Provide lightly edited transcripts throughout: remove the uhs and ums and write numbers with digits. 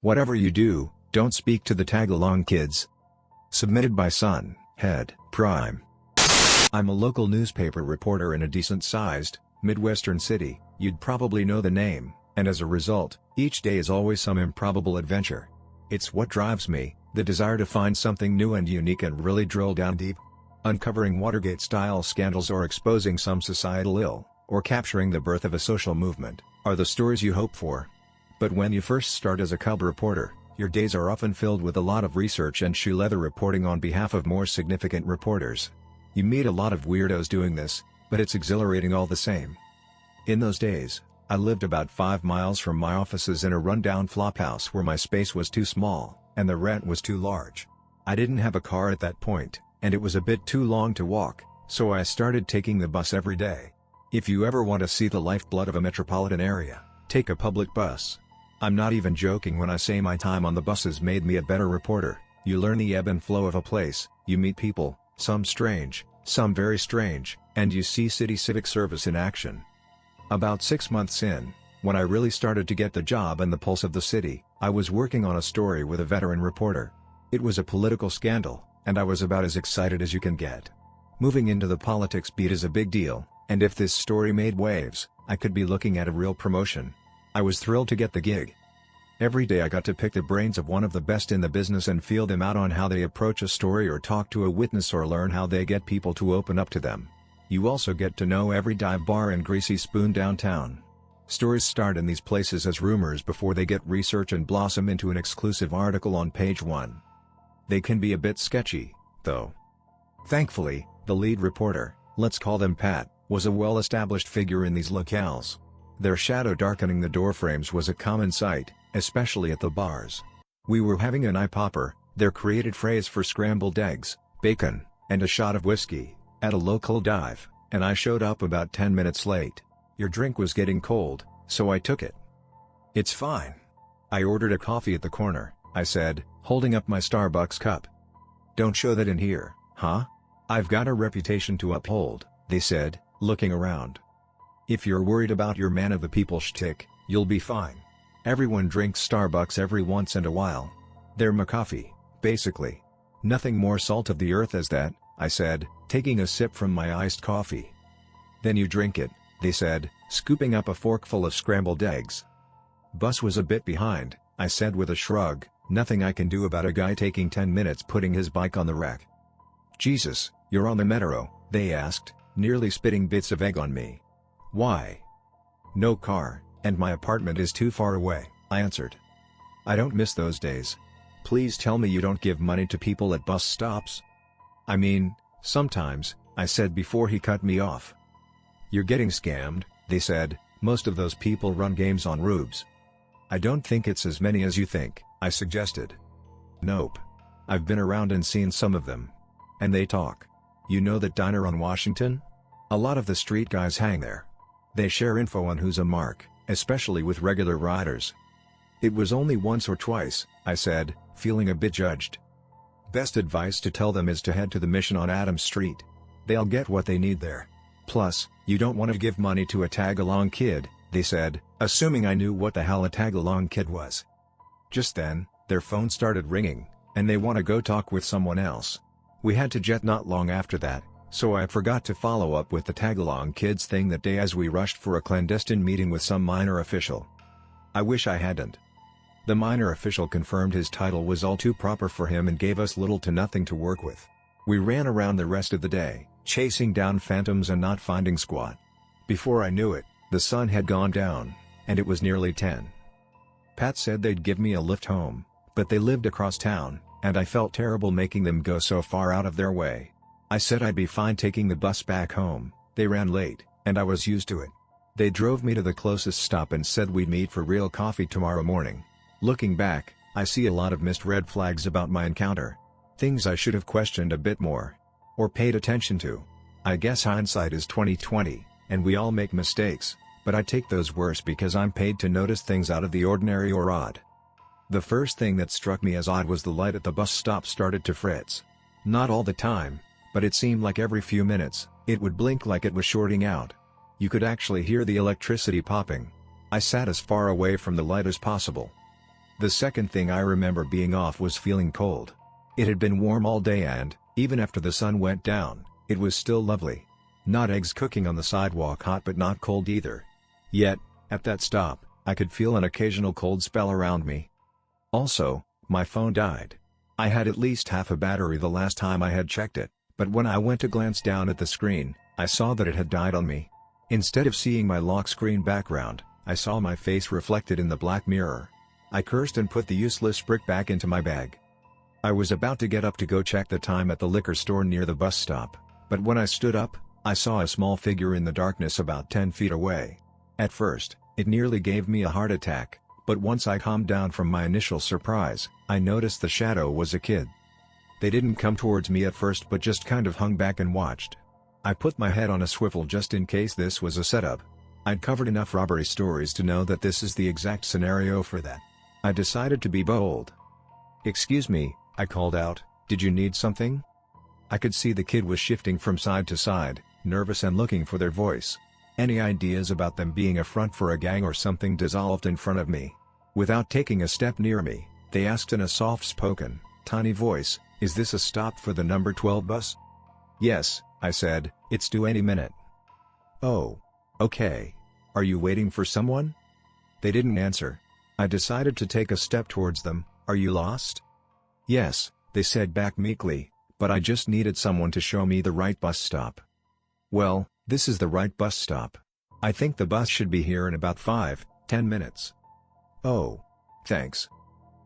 Whatever you do, don't speak to the tag-along kids. Submitted by Sun, Head, Prime. I'm a local newspaper reporter in a decent-sized, Midwestern city. You'd probably know the name, and as a result, each day is always some improbable adventure. It's what drives me, the desire to find something new and unique and really drill down deep. Uncovering Watergate-style scandals or exposing some societal ill, or capturing the birth of a social movement, are the stories you hope for. But when you first start as a cub reporter, your days are often filled with a lot of research and shoe leather reporting on behalf of more significant reporters. You meet a lot of weirdos doing this, but it's exhilarating all the same. In those days, I lived about 5 miles from my offices in a rundown flophouse where my space was too small, and the rent was too large. I didn't have a car at that point, and it was a bit too long to walk, so I started taking the bus every day. If you ever want to see the lifeblood of a metropolitan area, take a public bus. I'm not even joking when I say my time on the buses made me a better reporter. You learn the ebb and flow of a place, you meet people, some strange, some very strange, and you see city civic service in action. About 6 months in, when I really started to get the job and the pulse of the city, I was working on a story with a veteran reporter. It was a political scandal, and I was about as excited as you can get. Moving into the politics beat is a big deal, and if this story made waves, I could be looking at a real promotion. I was thrilled to get the gig. Every day I got to pick the brains of one of the best in the business and feel them out on how they approach a story or talk to a witness or learn how they get people to open up to them. You also get to know every dive bar and greasy spoon downtown. Stories start in these places as rumors before they get research and blossom into an exclusive article on page 1. They can be a bit sketchy, though. Thankfully, the lead reporter, let's call them Pat, was a well-established figure in these locales. Their shadow darkening the doorframes was a common sight, especially at the bars. We were having an eye-popper, their created phrase for scrambled eggs, bacon, and a shot of whiskey, at a local dive, and I showed up about 10 minutes late. Your drink was getting cold, so I took it. It's fine. I ordered a coffee at the corner, I said, holding up my Starbucks cup. Don't show that in here, huh? I've got a reputation to uphold, they said, looking around. If you're worried about your man of the people shtick, you'll be fine. Everyone drinks Starbucks every once in a while. They're my coffee, basically. Nothing more salt of the earth as that, I said, taking a sip from my iced coffee. Then you drink it, they said, scooping up a forkful of scrambled eggs. Bus was a bit behind, I said with a shrug, nothing I can do about a guy taking 10 minutes putting his bike on the rack. Jesus, you're on the metro, they asked, nearly spitting bits of egg on me. Why? No car, and my apartment is too far away, I answered. I don't miss those days. Please tell me you don't give money to people at bus stops. I mean, sometimes, I said before he cut me off. You're getting scammed, they said, most of those people run games on rubes. I don't think it's as many as you think, I suggested. Nope. I've been around and seen some of them. And they talk. You know that diner on Washington? A lot of the street guys hang there. They share info on who's a mark, especially with regular riders. It was only once or twice, I said, feeling a bit judged. Best advice to tell them is to head to the Mission on Adams Street. They'll get what they need there. Plus, you don't want to give money to a tag-along kid, they said, assuming I knew what the hell a tag-along kid was. Just then, their phone started ringing, and they want to go talk with someone else. We had to jet not long after that, so I forgot to follow up with the tag-along kids thing that day as we rushed for a clandestine meeting with some minor official. I wish I hadn't. The minor official confirmed his title was all too proper for him and gave us little to nothing to work with. We ran around the rest of the day, chasing down phantoms and not finding squat. Before I knew it, the sun had gone down, and it was nearly 10. Pat said they'd give me a lift home, but they lived across town, and I felt terrible making them go so far out of their way. I said I'd be fine taking the bus back home. They ran late, and I was used to it. They drove me to the closest stop and said we'd meet for real coffee tomorrow morning. Looking back, I see a lot of missed red flags about my encounter. Things I should have questioned a bit more. Or paid attention to. I guess hindsight is 20/20, and we all make mistakes, but I take those worse because I'm paid to notice things out of the ordinary or odd. The first thing that struck me as odd was the light at the bus stop started to fritz. Not all the time, but it seemed like every few minutes, it would blink like it was shorting out. You could actually hear the electricity popping. I sat as far away from the light as possible. The second thing I remember being off was feeling cold. It had been warm all day and, even after the sun went down, it was still lovely. Not eggs cooking on the sidewalk hot but not cold either. Yet, at that stop, I could feel an occasional cold spell around me. Also, my phone died. I had at least half a battery the last time I had checked it, but when I went to glance down at the screen, I saw that it had died on me. Instead of seeing my lock screen background, I saw my face reflected in the black mirror. I cursed and put the useless brick back into my bag. I was about to get up to go check the time at the liquor store near the bus stop, but when I stood up, I saw a small figure in the darkness about 10 feet away. At first, it nearly gave me a heart attack, but once I calmed down from my initial surprise, I noticed the shadow was a kid. They didn't come towards me at first but just kind of hung back and watched. I put my head on a swivel just in case this was a setup. I'd covered enough robbery stories to know that this is the exact scenario for that. I decided to be bold. "Excuse me," I called out, "did you need something?" I could see the kid was shifting from side to side, nervous and looking for their voice. Any ideas about them being a front for a gang or something dissolved in front of me. Without taking a step near me, they asked in a soft-spoken, tiny voice, "Is this a stop for the number 12 bus?" "Yes," I said, "it's due any minute." "Oh. Okay. Are you waiting for someone?" They didn't answer. I decided to take a step towards them. "Are you lost?" "Yes," they said back meekly, "but I just needed someone to show me the right bus stop." "Well, this is the right bus stop. I think the bus should be here in about 5-10 minutes." "Oh. Thanks."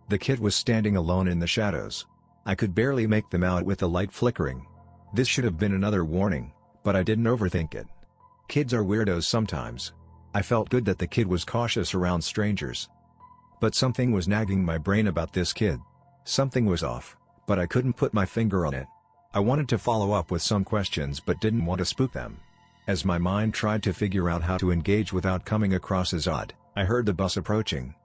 The kid was standing alone in the shadows. I could barely make them out with the light flickering. This should have been another warning, but I didn't overthink it. Kids are weirdos sometimes. I felt good that the kid was cautious around strangers. But something was nagging my brain about this kid. Something was off, but I couldn't put my finger on it. I wanted to follow up with some questions but didn't want to spook them. As my mind tried to figure out how to engage without coming across as odd, I heard the bus approaching.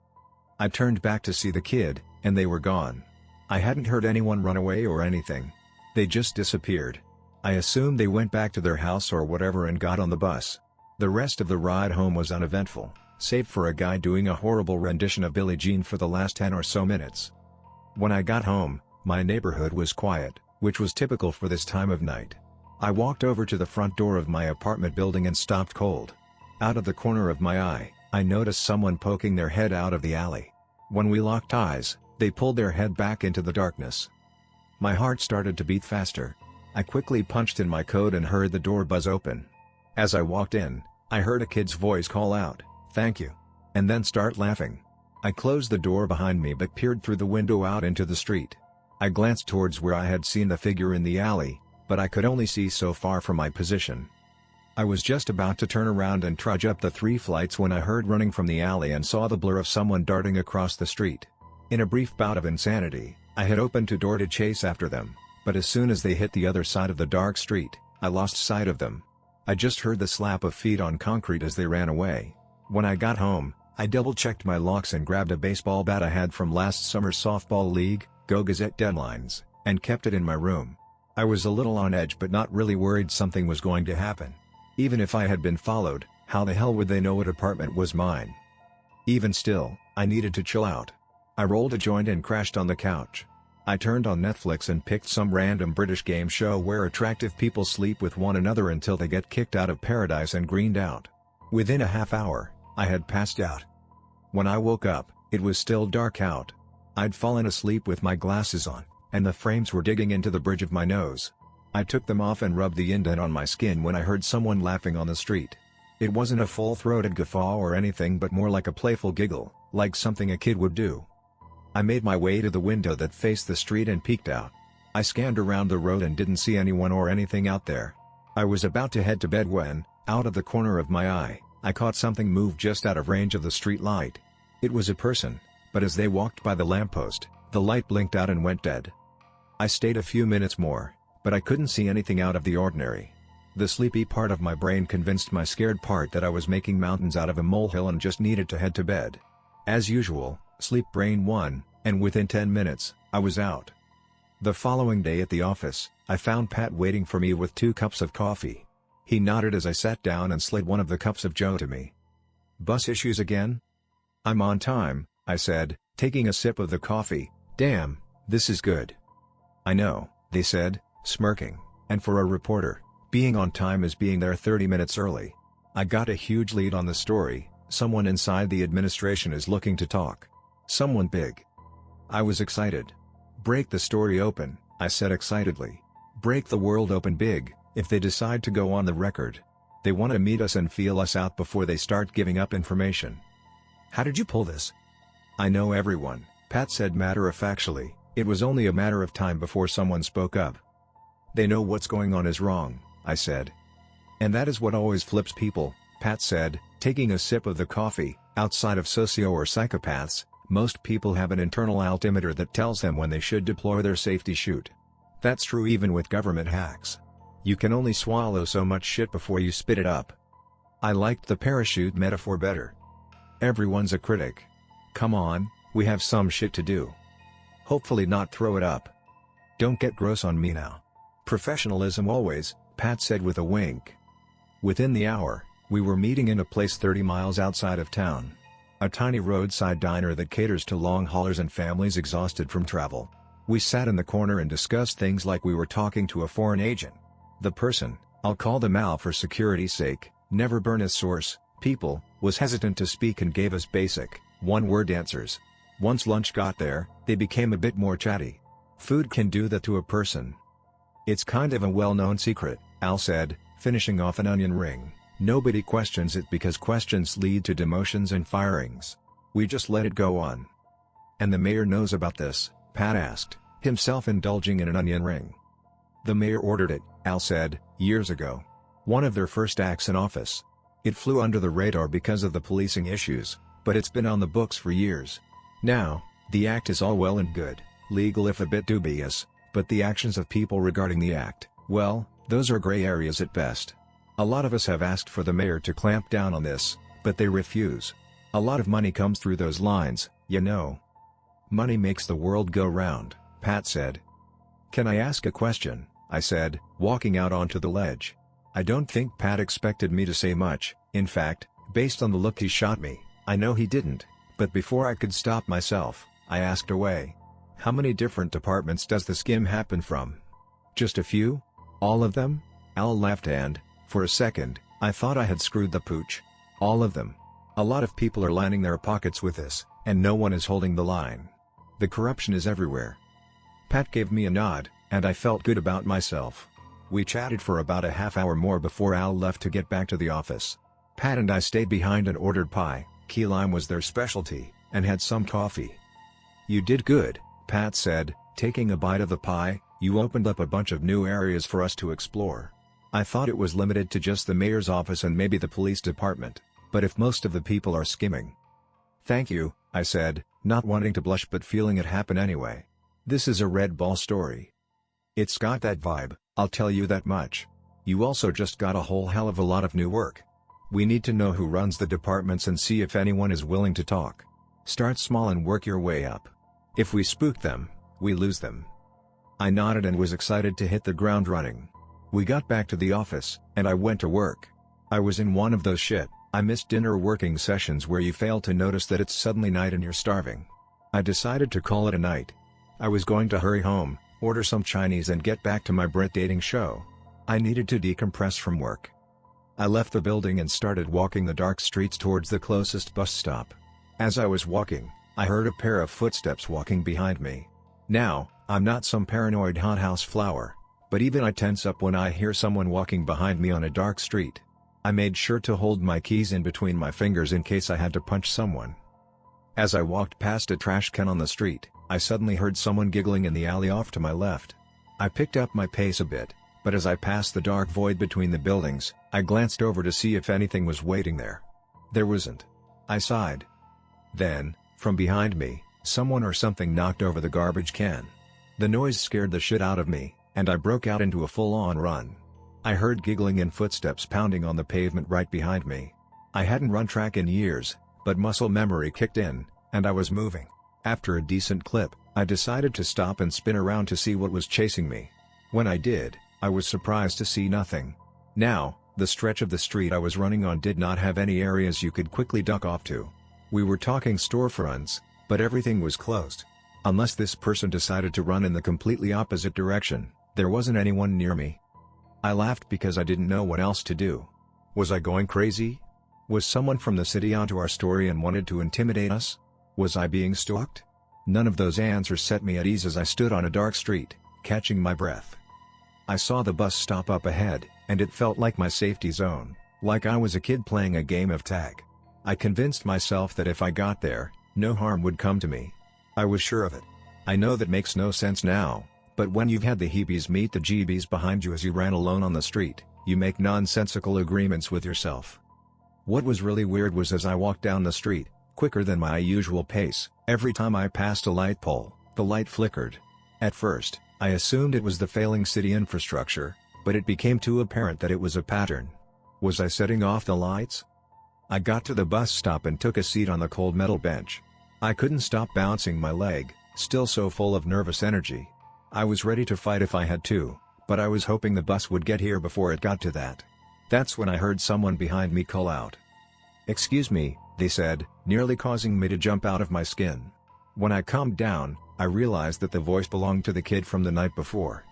I turned back to see the kid, and they were gone. I hadn't heard anyone run away or anything. They just disappeared. I assumed they went back to their house or whatever and got on the bus. The rest of the ride home was uneventful, save for a guy doing a horrible rendition of Billie Jean for the last 10 or so minutes. When I got home, my neighborhood was quiet, which was typical for this time of night. I walked over to the front door of my apartment building and stopped cold. Out of the corner of my eye, I noticed someone poking their head out of the alley. When we locked eyes, they pulled their head back into the darkness. My heart started to beat faster. I quickly punched in my code and heard the door buzz open. As I walked in, I heard a kid's voice call out, "Thank you," and then start laughing. I closed the door behind me but peered through the window out into the street. I glanced towards where I had seen the figure in the alley, but I could only see so far from my position. I was just about to turn around and trudge up the 3 flights when I heard running from the alley and saw the blur of someone darting across the street. In a brief bout of insanity, I had opened the door to chase after them, but as soon as they hit the other side of the dark street, I lost sight of them. I just heard the slap of feet on concrete as they ran away. When I got home, I double-checked my locks and grabbed a baseball bat I had from last summer's softball league, Go Gazette deadlines, and kept it in my room. I was a little on edge but not really worried something was going to happen. Even if I had been followed, how the hell would they know what apartment was mine? Even still, I needed to chill out. I rolled a joint and crashed on the couch. I turned on Netflix and picked some random British game show where attractive people sleep with one another until they get kicked out of paradise and greened out. Within a half hour, I had passed out. When I woke up, it was still dark out. I'd fallen asleep with my glasses on, and the frames were digging into the bridge of my nose. I took them off and rubbed the indent on my skin when I heard someone laughing on the street. It wasn't a full-throated guffaw or anything but more like a playful giggle, like something a kid would do. I made my way to the window that faced the street and peeked out. I scanned around the road and didn't see anyone or anything out there. I was about to head to bed when, out of the corner of my eye, I caught something move just out of range of the street light. It was a person, but as they walked by the lamppost, the light blinked out and went dead. I stayed a few minutes more, but I couldn't see anything out of the ordinary. The sleepy part of my brain convinced my scared part that I was making mountains out of a molehill and just needed to head to bed. As usual, sleep brain won, and within 10 minutes, I was out. The following day at the office, I found Pat waiting for me with 2 cups of coffee. He nodded as I sat down and slid one of the cups of joe to me. "Bus issues again?" "I'm on time," I said, taking a sip of the coffee. "Damn, this is good." "I know," they said, smirking, "and for a reporter, being on time is being there 30 minutes early." I got a huge lead on the story. Someone inside the administration is looking to talk. Someone big. I was excited. "Break the story open," I said excitedly. "Break the world open big, if they decide to go on the record. They want to meet us and feel us out before they start giving up information." "How did you pull this?" "I know everyone," Pat said matter-of-factly. "It was only a matter of time before someone spoke up." "They know what's going on is wrong," I said. "And that is what always flips people," Pat said, taking a sip of the coffee. "Outside of socio or psychopaths, most people have an internal altimeter that tells them when they should deploy their safety chute. That's true even with government hacks. You can only swallow so much shit before you spit it up." I liked the parachute metaphor better. Everyone's a critic. Come on, we have some shit to do. Hopefully not throw it up. Don't get gross on me now. Professionalism always, Pat said with a wink. Within the hour, we were meeting in a place 30 miles outside of town. A tiny roadside diner that caters to long haulers and families exhausted from travel. We sat in the corner and discussed things like we were talking to a foreign agent. The person, I'll call them Al for security's sake, never burn his source, people, was hesitant to speak and gave us basic, one-word answers. Once lunch got there, they became a bit more chatty. Food can do that to a person. "It's kind of a well-known secret," Al said, finishing off an onion ring. "Nobody questions it because questions lead to demotions and firings. We just let it go on." "And the mayor knows about this?" Pat asked, himself indulging in an onion ring. "The mayor ordered it," Al said, "years ago. One of their first acts in office. It flew under the radar because of the policing issues, but it's been on the books for years. Now, the act is all well and good, legal if a bit dubious, but the actions of people regarding the act, well, those are gray areas at best. A lot of us have asked for the mayor to clamp down on this, but they refuse. A lot of money comes through those lines, you know." "Money makes the world go round," Pat said. "Can I ask a question?" I said, walking out onto the ledge. I don't think Pat expected me to say much. In fact, based on the look he shot me, I know he didn't, but before I could stop myself, I asked away. "How many different departments does the skim happen from?" "Just a few? All of them?" Al laughed and, for a second, I thought I had screwed the pooch. "All of them. A lot of people are lining their pockets with this, and no one is holding the line. The corruption is everywhere." Pat gave me a nod, and I felt good about myself. We chatted for about a half hour more before Al left to get back to the office. Pat and I stayed behind and ordered pie, key lime was their specialty, and had some coffee. "You did good," Pat said, taking a bite of the pie. "You opened up a bunch of new areas for us to explore. I thought it was limited to just the mayor's office and maybe the police department, but if most of the people are skimming." "Thank you," I said, not wanting to blush but feeling it happen anyway. "This is a red ball story. It's got that vibe, I'll tell you that much. You also just got a whole hell of a lot of new work. We need to know who runs the departments and see if anyone is willing to talk. Start small and work your way up. If we spook them, we lose them." I nodded and was excited to hit the ground running. We got back to the office, and I went to work. I was in one of those shit, I missed dinner working sessions where you fail to notice that it's suddenly night and you're starving. I decided to call it a night. I was going to hurry home, order some Chinese and get back to my Brit dating show. I needed to decompress from work. I left the building and started walking the dark streets towards the closest bus stop. As I was walking, I heard a pair of footsteps walking behind me. Now, I'm not some paranoid hothouse flower, but even I tense up when I hear someone walking behind me on a dark street. I made sure to hold my keys in between my fingers in case I had to punch someone. As I walked past a trash can on the street, I suddenly heard someone giggling in the alley off to my left. I picked up my pace a bit, but as I passed the dark void between the buildings, I glanced over to see if anything was waiting there. There wasn't. I sighed. Then, from behind me, someone or something knocked over the garbage can. The noise scared the shit out of me, and I broke out into a full-on run. I heard giggling and footsteps pounding on the pavement right behind me. I hadn't run track in years, but muscle memory kicked in, and I was moving. After a decent clip, I decided to stop and spin around to see what was chasing me. When I did, I was surprised to see nothing. Now, the stretch of the street I was running on did not have any areas you could quickly duck off to. We were talking storefronts, But everything was closed. Unless this person decided to run in the completely opposite direction, there wasn't anyone near me. I laughed because I didn't know what else to do. Was I going crazy? Was someone from the city onto our story and wanted to intimidate us? Was I being stalked? None of those answers set me at ease as I stood on a dark street, catching my breath. I saw the bus stop up ahead, and it felt like my safety zone, like I was a kid playing a game of tag. I convinced myself that if I got there, no harm would come to me. I was sure of it. I know that makes no sense now, but when you've had the heebies meet the jeebies behind you as you ran alone on the street, you make nonsensical agreements with yourself. What was really weird was as I walked down the street, quicker than my usual pace, every time I passed a light pole, the light flickered. At first, I assumed it was the failing city infrastructure, but it became too apparent that it was a pattern. Was I setting off the lights? I got to the bus stop and took a seat on the cold metal bench. I couldn't stop bouncing my leg, still so full of nervous energy. I was ready to fight if I had to, but I was hoping the bus would get here before it got to that. That's when I heard someone behind me call out. "Excuse me," they said, nearly causing me to jump out of my skin. When I calmed down, I realized that the voice belonged to the kid from the night before.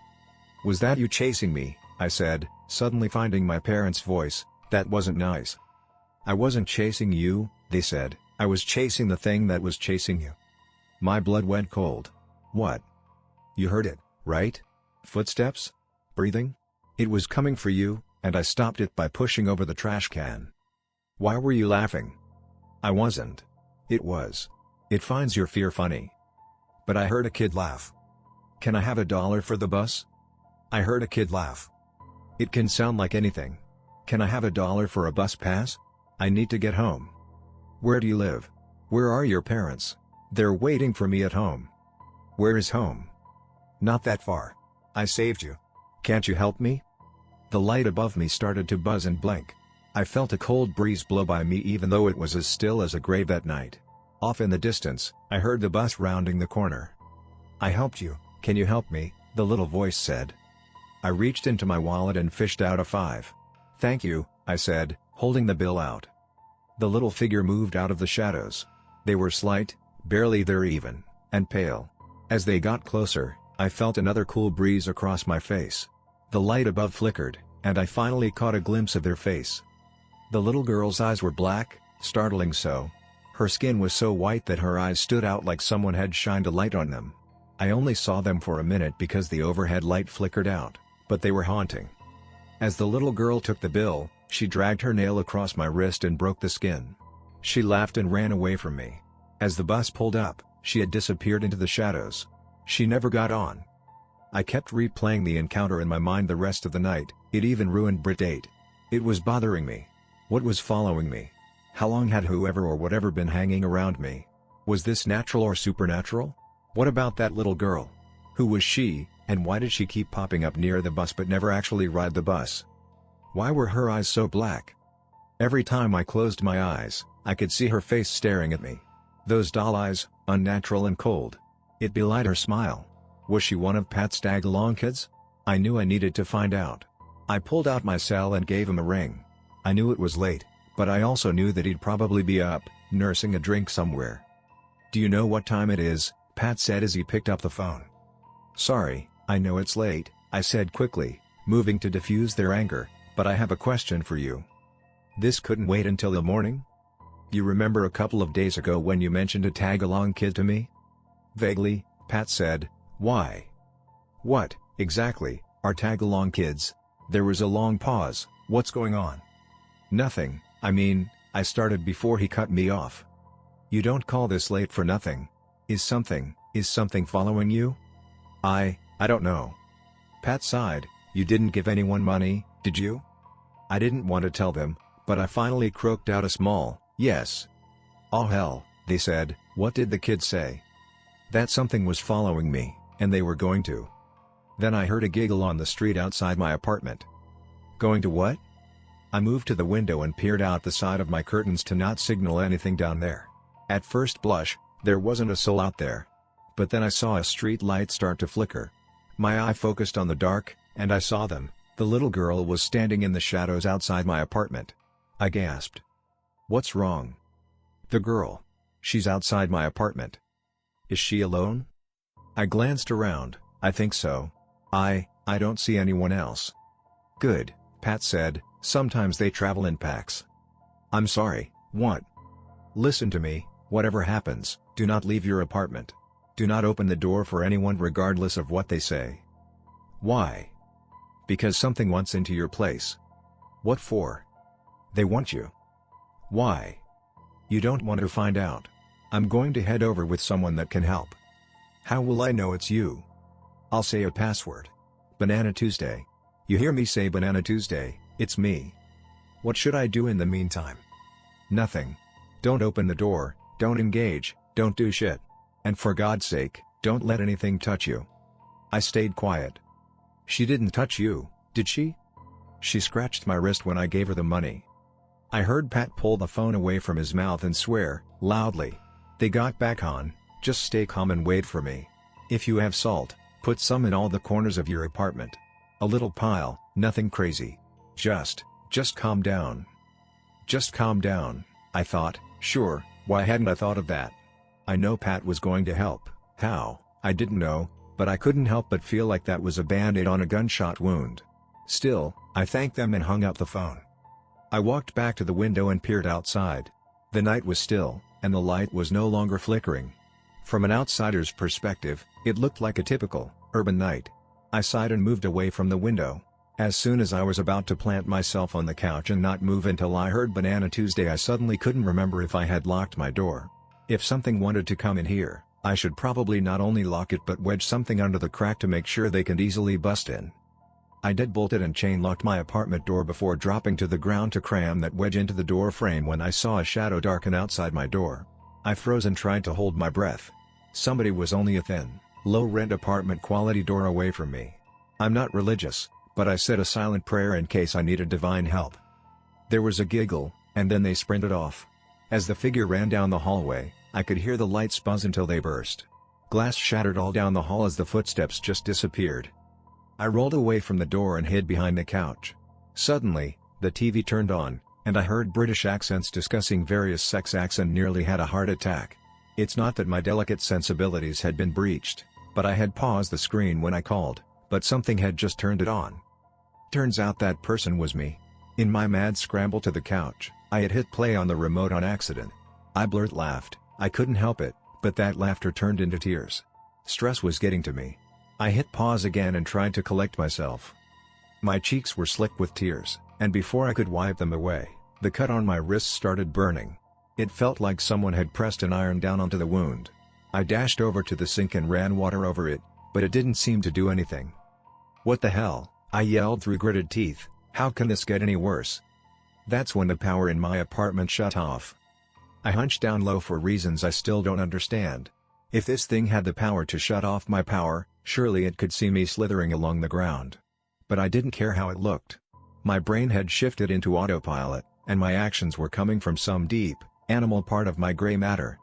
"Was that you chasing me?" I said, suddenly finding my parents' voice. "That wasn't nice." "I wasn't chasing you," they said, "I was chasing the thing that was chasing you." My blood went cold. "What?" "You heard it, right? Footsteps? Breathing? It was coming for you, and I stopped it by pushing over the trash can." "Why were you laughing?" "I wasn't. It was. It finds your fear funny." "But I heard a kid laugh." "Can I have $1 for the bus?" "I heard a kid laugh." "It can sound like anything. Can I have $1 for a bus pass? I need to get home." "Where do you live? Where are your parents? They're waiting for me at home." "Where is home?" "Not that far. I saved you. Can't you help me?" The light above me started to buzz and blink. I felt a cold breeze blow by me even though it was as still as a grave at night. Off in the distance, I heard the bus rounding the corner. "I helped you, can you help me?" the little voice said. I reached into my wallet and fished out a $5. "Thank you," I said, holding the bill out. The little figure moved out of the shadows. They were slight, barely there even, and pale. As they got closer, I felt another cool breeze across my face. The light above flickered, and I finally caught a glimpse of their face. The little girl's eyes were black, startling so. Her skin was so white that her eyes stood out like someone had shined a light on them. I only saw them for a minute because the overhead light flickered out, but they were haunting. As the little girl took the bill, she dragged her nail across my wrist and broke the skin. She laughed and ran away from me. As the bus pulled up, she had disappeared into the shadows. She never got on. I kept replaying the encounter in my mind the rest of the night. It even ruined Brit 8. It was bothering me. What was following me? How long had whoever or whatever been hanging around me? Was this natural or supernatural? What about that little girl? Who was she, and why did she keep popping up near the bus but never actually ride the bus? Why were her eyes so black? Every time I closed my eyes, I could see her face staring at me. Those doll eyes, unnatural and cold. It belied her smile. Was she one of Pat's tag-along kids? I knew I needed to find out. I pulled out my cell and gave him a ring. I knew it was late, but I also knew that he'd probably be up, nursing a drink somewhere. "Do you know what time it is?" Pat said as he picked up the phone. "Sorry, I know it's late," I said quickly, moving to diffuse their anger, "but I have a question for you. This couldn't wait until the morning? You remember a couple of days ago when you mentioned a tag-along kid to me?" "Vaguely," Pat said. "Why?" "What, exactly, are tag-along kids?" There was a long pause. "What's going on?" "Nothing, I mean," I started before he cut me off. "You don't call this late for nothing. Is something following you?" I don't know." Pat sighed. "You didn't give anyone money, did you?" I didn't want to tell them, but I finally croaked out a small, "Yes." "Oh hell," they said. "What did the kids say?" "That something was following me, and they were going to." Then I heard a giggle on the street outside my apartment. "Going to what?" I moved to the window and peered out the side of my curtains to not signal anything down there. At first blush, there wasn't a soul out there. But then I saw a street light start to flicker. My eye focused on the dark, and I saw them. The little girl was standing in the shadows outside my apartment. I gasped. "What's wrong?" "The girl. She's outside my apartment. Is she alone? I glanced around. I think so. I don't see anyone else. Good, Pat said, sometimes they travel in packs. I'm sorry, what? Listen to me, whatever happens, do not leave your apartment. Do not open the door for anyone regardless of what they say. Why? Because something wants into your place. What for? They want you. Why? You don't want to find out. I'm going to head over with someone that can help. How will I know it's you? I'll say a password. Banana Tuesday. You hear me say Banana Tuesday, it's me. What should I do in the meantime? Nothing. Don't open the door, don't engage, don't do shit. And for God's sake, don't let anything touch you. I stayed quiet. She didn't touch you, did she? She scratched my wrist when I gave her the money. I heard Pat pull the phone away from his mouth and swear, loudly. They got back on, just stay calm and wait for me. If you have salt, put some in all the corners of your apartment. A little pile, nothing crazy. Just calm down. Just calm down, I thought, sure, why hadn't I thought of that? I know Pat was going to help, how, I didn't know, but I couldn't help but feel like that was a band-aid on a gunshot wound. Still, I thanked them and hung up the phone. I walked back to the window and peered outside. The night was still, and the light was no longer flickering. From an outsider's perspective, it looked like a typical, urban night. I sighed and moved away from the window. As soon as I was about to plant myself on the couch and not move until I heard Banana Tuesday, I suddenly couldn't remember if I had locked my door. If something wanted to come in here, I should probably not only lock it but wedge something under the crack to make sure they can easily bust in. I deadbolted and chain-locked my apartment door before dropping to the ground to cram that wedge into the door frame when I saw a shadow darken outside my door. I froze and tried to hold my breath. Somebody was only a thin, low-rent apartment quality door away from me. I'm not religious, but I said a silent prayer in case I needed divine help. There was a giggle, and then they sprinted off. As the figure ran down the hallway, I could hear the lights buzz until they burst. Glass shattered all down the hall as the footsteps just disappeared. I rolled away from the door and hid behind the couch. Suddenly, the TV turned on, and I heard British accents discussing various sex acts and nearly had a heart attack. It's not that my delicate sensibilities had been breached, but I had paused the screen when I called, but something had just turned it on. Turns out that person was me. In my mad scramble to the couch, I had hit play on the remote on accident. I blurt laughed. I couldn't help it, but that laughter turned into tears. Stress was getting to me. I hit pause again and tried to collect myself. My cheeks were slick with tears, and before I could wipe them away, the cut on my wrist started burning. It felt like someone had pressed an iron down onto the wound. I dashed over to the sink and ran water over it, but it didn't seem to do anything. What the hell? I yelled through gritted teeth. How can this get any worse? That's when the power in my apartment shut off. I hunched down low for reasons I still don't understand. If this thing had the power to shut off my power, surely it could see me slithering along the ground. But I didn't care how it looked. My brain had shifted into autopilot, and my actions were coming from some deep, animal part of my gray matter.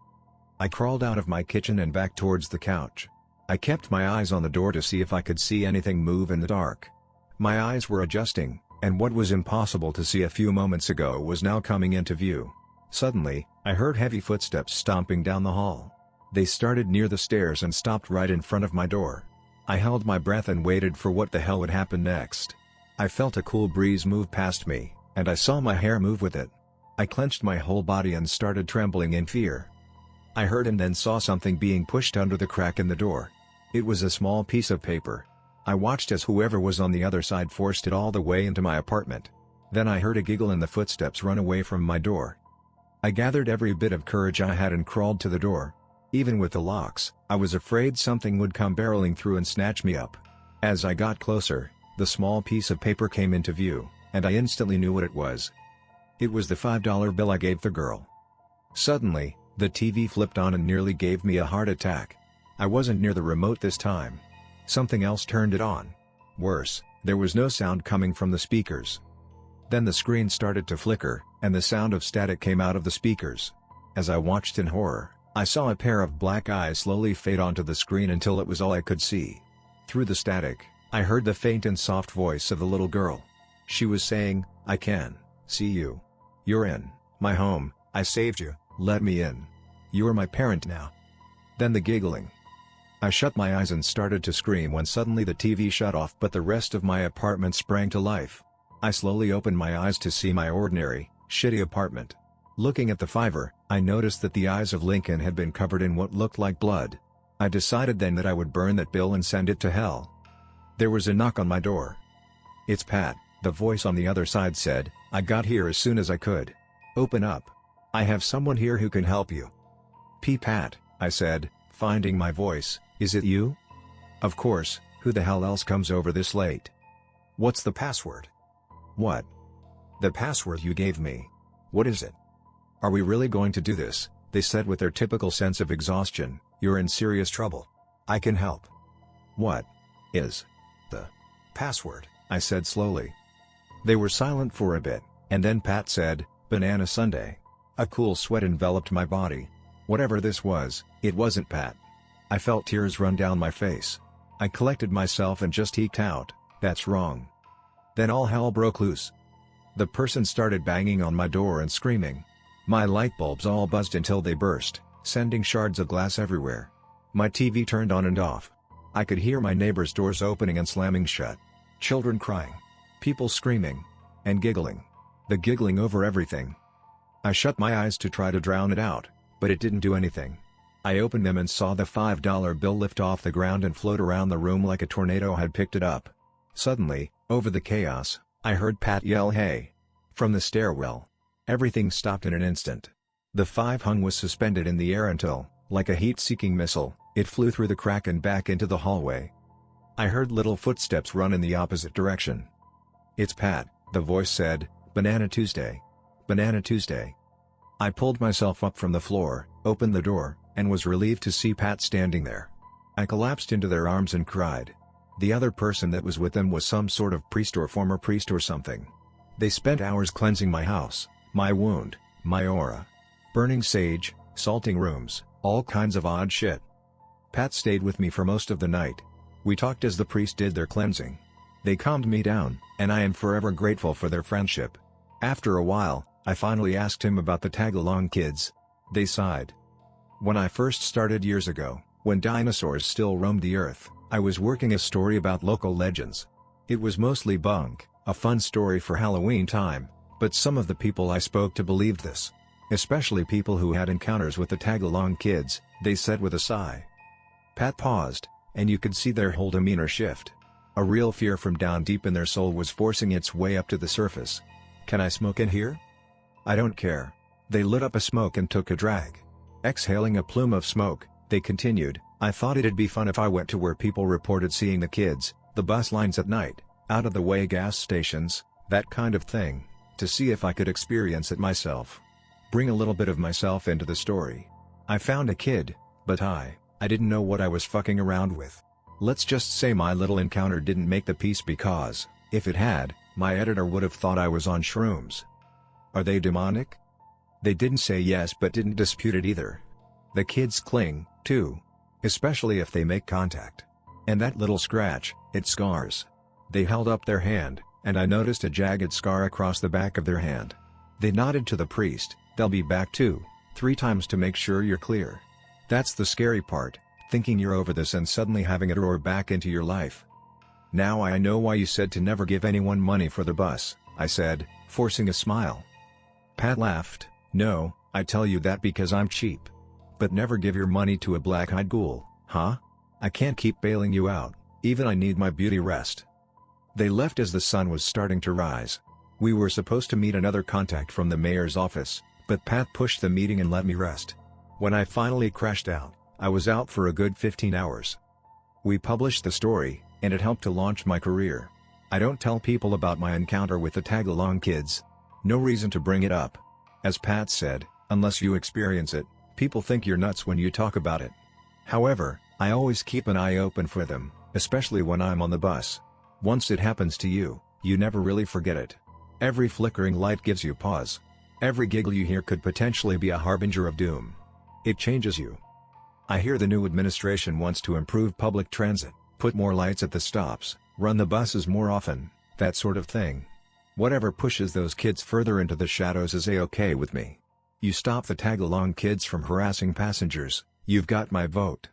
I crawled out of my kitchen and back towards the couch. I kept my eyes on the door to see if I could see anything move in the dark. My eyes were adjusting, and what was impossible to see a few moments ago was now coming into view. Suddenly, I heard heavy footsteps stomping down the hall. They started near the stairs and stopped right in front of my door. I held my breath and waited for what the hell would happen next. I felt a cool breeze move past me, and I saw my hair move with it. I clenched my whole body and started trembling in fear. I heard and then saw something being pushed under the crack in the door. It was a small piece of paper. I watched as whoever was on the other side forced it all the way into my apartment. Then I heard a giggle and the footsteps run away from my door. I gathered every bit of courage I had and crawled to the door. Even with the locks, I was afraid something would come barreling through and snatch me up. As I got closer, the small piece of paper came into view, and I instantly knew what it was. It was the $5 bill I gave the girl. Suddenly, the TV flipped on and nearly gave me a heart attack. I wasn't near the remote this time. Something else turned it on. Worse, there was no sound coming from the speakers. Then the screen started to flicker, and the sound of static came out of the speakers. As I watched in horror, I saw a pair of black eyes slowly fade onto the screen until it was all I could see. Through the static, I heard the faint and soft voice of the little girl. She was saying, "I can see you. You're in my home, I saved you, let me in. You're my parent now." Then the giggling. I shut my eyes and started to scream when suddenly the TV shut off, but the rest of my apartment sprang to life. I slowly opened my eyes to see my ordinary, shitty apartment. Looking at the fiver, I noticed that the eyes of Lincoln had been covered in what looked like blood. I decided then that I would burn that bill and send it to hell. There was a knock on my door. "It's Pat," the voice on the other side said. "I got here as soon as I could. Open up. I have someone here who can help you." "Pat," I said, finding my voice, "is it you?" "Of course, who the hell else comes over this late?" "What's the password?" "What?" "The password you gave me. What is it?" "Are we really going to do this?" they said with their typical sense of exhaustion. "You're in serious trouble. I can help." "What is the password?" I said slowly. They were silent for a bit, and then Pat said, "Banana Sundae." A cool sweat enveloped my body. Whatever this was, it wasn't Pat. I felt tears run down my face. I collected myself and just eked out, "That's wrong." Then all hell broke loose. The person started banging on my door and screaming. My light bulbs all buzzed until they burst, sending shards of glass everywhere. My TV turned on and off. I could hear my neighbors' doors opening and slamming shut. Children crying. People screaming. And giggling. The giggling over everything. I shut my eyes to try to drown it out, but it didn't do anything. I opened them and saw the $5 bill lift off the ground and float around the room like a tornado had picked it up. Suddenly, over the chaos, I heard Pat yell, "Hey!" from the stairwell. Everything stopped in an instant. The five hung was suspended in the air until, like a heat-seeking missile, it flew through the crack and back into the hallway. I heard little footsteps run in the opposite direction. "It's Pat," the voice said, "Banana Tuesday. Banana Tuesday." I pulled myself up from the floor, opened the door, and was relieved to see Pat standing there. I collapsed into their arms and cried. The other person that was with them was some sort of priest or former priest or something. They spent hours cleansing my house, my wound, my aura. Burning sage, salting rooms, all kinds of odd shit. Pat stayed with me for most of the night. We talked as the priest did their cleansing. They calmed me down, and I am forever grateful for their friendship. After a while, I finally asked him about the tag-along kids. They sighed. "When I first started years ago, when dinosaurs still roamed the earth, I was working a story about local legends. It was mostly bunk, a fun story for Halloween time, but some of the people I spoke to believed this. Especially people who had encounters with the tag-along kids," they said with a sigh. Pat paused, and you could see their whole demeanor shift. A real fear from down deep in their soul was forcing its way up to the surface. "Can I smoke in here?" "I don't care." They lit up a smoke and took a drag. Exhaling a plume of smoke, they continued, "I thought it'd be fun if I went to where people reported seeing the kids, the bus lines at night, out of the way gas stations, that kind of thing, to see if I could experience it myself. Bring a little bit of myself into the story. I found a kid, but I didn't know what I was fucking around with. Let's just say my little encounter didn't make the piece because, if it had, my editor would have thought I was on shrooms." "Are they demonic?" They didn't say yes but didn't dispute it either. "The kids cling, too. Especially if they make contact. And that little scratch, it scars." They held up their hand, and I noticed a jagged scar across the back of their hand. They nodded to the priest, "They'll be back 2-3 times to make sure you're clear." That's the scary part, thinking you're over this and suddenly having it roar back into your life. "Now I know why you said to never give anyone money for the bus," I said, forcing a smile. Pat laughed. "No, I tell you that because I'm cheap. But never give your money to a black-eyed ghoul, huh? I can't keep bailing you out, even I need my beauty rest." They left as the sun was starting to rise. We were supposed to meet another contact from the mayor's office, but Pat pushed the meeting and let me rest. When I finally crashed out, I was out for a good 15 hours. We published the story, and it helped to launch my career. I don't tell people about my encounter with the tag-along kids. No reason to bring it up. As Pat said, unless you experience it, people think you're nuts when you talk about it. However, I always keep an eye open for them, especially when I'm on the bus. Once it happens to you, you never really forget it. Every flickering light gives you pause. Every giggle you hear could potentially be a harbinger of doom. It changes you. I hear the new administration wants to improve public transit, put more lights at the stops, run the buses more often, that sort of thing. Whatever pushes those kids further into the shadows is a-okay with me. You stop the tag-along kids from harassing passengers, You've got my vote.